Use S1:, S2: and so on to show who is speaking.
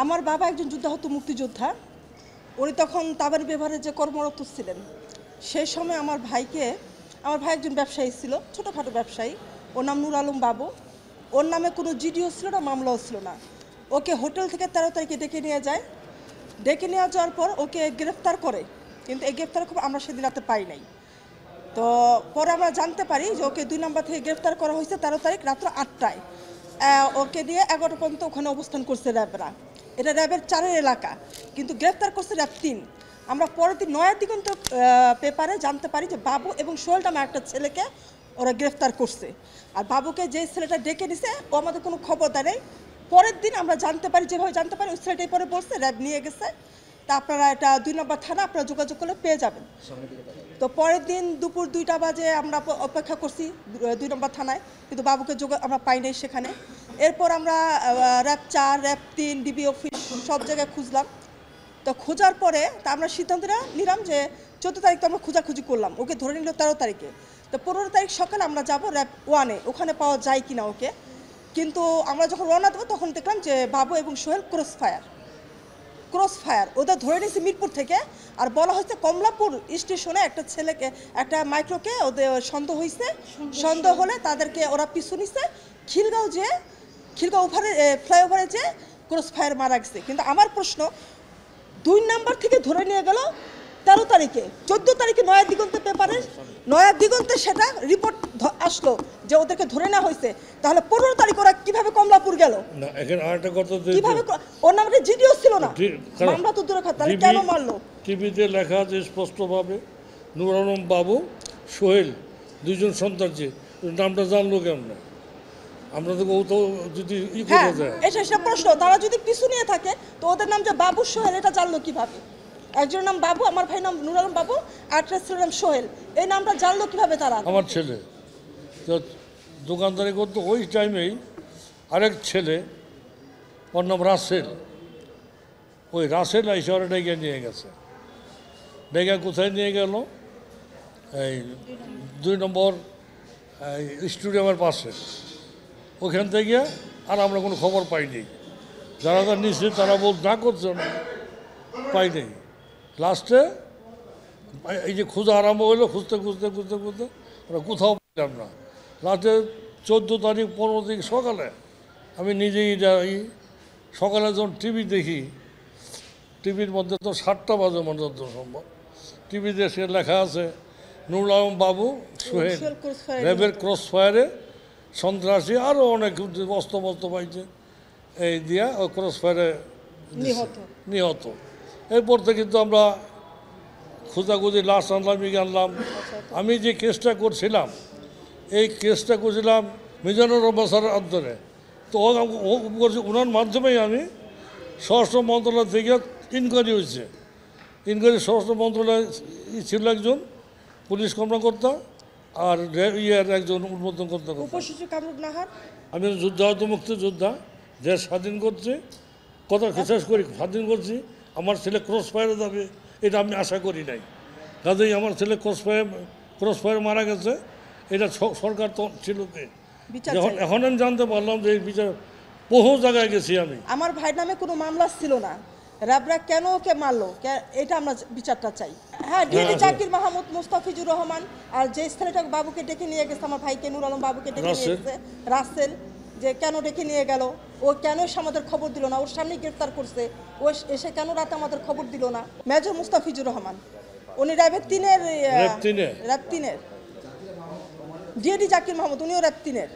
S1: আমার বাবা একজন যুদ্ধাহত মুক্তিযোদ্ধা। উনি তখন তাবারি বিভাগে যে কর্মরত ছিলেন, সেই সময় আমার ভাই একজন ব্যবসায়ী ছিল, ছোটোখাটো ব্যবসায়ী। ওর নাম নূর আলম বাবু। ওর নামে কোনো জিডিও ছিল না, মামলাও ছিল না। ওকে হোটেল থেকে 13 তারিখে ডেকে নিয়ে যায়। ডেকে নিয়ে যাওয়ার পর ওকে গ্রেফতার করে, কিন্তু এই গ্রেফতার খবর আমরা সেদিন রাতে পাই নাই। তো পরে আমরা জানতে পারি যে ওকে 2 নম্বর থেকে গ্রেফতার করা হয়েছে 13 তারিখ রাত্র 8টায়। ওকে দিয়ে 11টা পর্যন্ত ওখানে অবস্থান করছে র্যাবরা। এটা র্যাবের 4-এর এলাকা, কিন্তু গ্রেফতার করছে র্যাব 3। আমরা পরের দিন নয়া দিগন্ত পেপারে জানতে পারি যে বাবু এবং সোহেল নামে একটা ছেলেকে ওরা গ্রেফতার করছে। আর বাবুকে যে ছেলেটা ডেকে নিছে ও আমাদের কোনো খবর দেয় নাই। পরের দিন আমরা জানতে পারি, যেভাবে জানতে পারি ওই ছেলেটাই পরে বলছে র্যাব নিয়ে গেছে। তা আপনারা এটা 2 নম্বর থানা আপনারা যোগাযোগ করলে পেয়ে যাবেন। তো পরের দিন দুপুর 2টা বাজে আমরা অপেক্ষা করছি 2 নম্বর থানায়, কিন্তু বাবুকে আমরা পাই নাই সেখানে। এরপর আমরা র্যাব 4, র্যাব 3, ডিবি অফিস সব জায়গায় খুঁজলাম। তো খোঁজার পরে তা আমরা সিদ্ধান্ত নিলাম যে 14 তারিখ তো আমরা খোঁজাখুঁজি করলাম, ওকে ধরে নিল 13 তারিখে। তো 15 তারিখ সকালে আমরা যাব র্যাব 1-এ, ওখানে পাওয়া যায় কিনা ওকে। কিন্তু আমরা যখন রওনা দেবো তখন দেখলাম যে বাবু এবং সোহেল ক্রস ফায়ার ওদের ধরে নিয়েছে মিরপুর থেকে। আর বলা হয়েছে কমলাপুর স্টেশনে একটা ছেলেকে, একটা মাইক্রোকে ওদের সন্দেহ হলে তাদেরকে ওরা পিছু নিচ্ছে। খিলগাঁও ফ্লাইওভারে যে ক্রস ফায়ার মারা গেছে। কিন্তু আমার প্রশ্ন, 2 নম্বর থেকে ধরে নিয়ে গেল 13 তারিখে, 14 তারিখে নয়া দিগন্তে সেটা রিপোর্ট আসলো যে ওদেরকে ধরে নেওয়া হয়েছে। তাহলে 15 তারিখ ওরা কিভাবে কমলাপুর গেল? কিভাবে? ওর নামে জিডিও ছিল না, মামলা তো দূরে কথা, তাহলে কেন মারলো?
S2: টিভিতে লেখা আছে স্পষ্টভাবে নূর আলম বাবু, সোহেল, 2 জন সন্তান। যে নামটা জানলো কেমন? আমরা তো যদি করা যায়,
S1: এটা প্রশ্ন। তারা যদি পিছু নিয়ে থাকে তো ওদের নাম যে বাবু সোহেল এটা জানলো কিভাবে? একজনের নাম বাবু, আমার ভাই নাম নূর আলম বাবু, আর ছেলের নাম সোহেল। এই নামটা জানলো কিভাবে তারা?
S2: আমার ছেলে তো দোকানদারি করতো, ওই টাইমেই আরেক ছেলে, ওর নাম রাসেল। ওই রাসেল এই শহরে ডেকে নিয়ে গেছে। ডেকে কোথায় নিয়ে গেল? এই 2 নম্বর স্টেডিয়ামের পাশে। ওখান থেকে আর আমরা কোনো খবর পাইনি। যারা নিচ্ছে তারা না করছে না, পাইনি। লাস্টে এই যে খোঁজা আরম্ভ হলো, খুঁজতে ওরা কোথাও পেলাম না। লাস্টে 14 তারিখ 15 তারিখ সকালে আমি নিজেই যাই। সকালে যখন টিভি দেখি, টিভির মধ্যে তো 7টা বাজে মনে যত সম্ভব, টিভিতে সে লেখা আছে নূর আলম বাবু সোহেল র্যাবের ক্রস ফায়ারে সন্ত্রাসী, আরও অনেক অস্ত্র পাইছে, এই দিয়া ও ক্রস ফায়ারে নিহত। এরপর থেকে কিন্তু আমরা খোঁজাখুঁজি লাশ আনলাম। আমি যে কেসটা করছিলাম, এই কেসটা করছিলাম মিজানুর রহমান স্যারের আন্দোলনে। তো ওনার মাধ্যমেই আমি স্বরাষ্ট্র মন্ত্রণালয় থেকে ইনকোয়ারি হয়েছে। স্বরাষ্ট্র মন্ত্রণালয় ছিল একজন পুলিশ কর্মকর্তা, আর একজন উন্মোচন করতে। আমি যুদ্ধাহত মুক্তিযোদ্ধা, দেশ স্বাধীন করছি, কথা শেষ করি, স্বাধীন করছি। আমার ছেলে ক্রস ফায়ারে যাবে এটা আমি আশা করি নাই। কাজেই আমার ছেলে ক্রস ফায়ার মারা গেছে, এটা সরকার তো ছিল। এখন আমি জানতে পারলাম যে এই বিচার বহু জায়গায় গেছি আমি।
S1: আমার ভাইয়ের নামে কোনো মামলা ছিল না, র্যাবরা কেন ওকে মারলো এটা আমরা বিচারটা চাই। ডিএডি জাকির মাহমুদ, মুস্তাফিজুর রহমান, আর যে ছেলেটা বাবুকে ডেকে নিয়ে গেছে, আমার ভাইকে নূর আলম বাবুকে ডেকে নিয়ে গেছে রাসেল, যে কেন ডেকে নিয়ে গেল? ও কেন আমাদের খবর দিল না? ওর সামনে গ্রেফতার করছে, ও এসে কেন রাতে আমাদের খবর দিল না? মেজর মুস্তাফিজুর রহমান, উনি র্যাব 3-এর, ডিএডি জাকির মাহমুদ উনিও র্যাব 3-এর।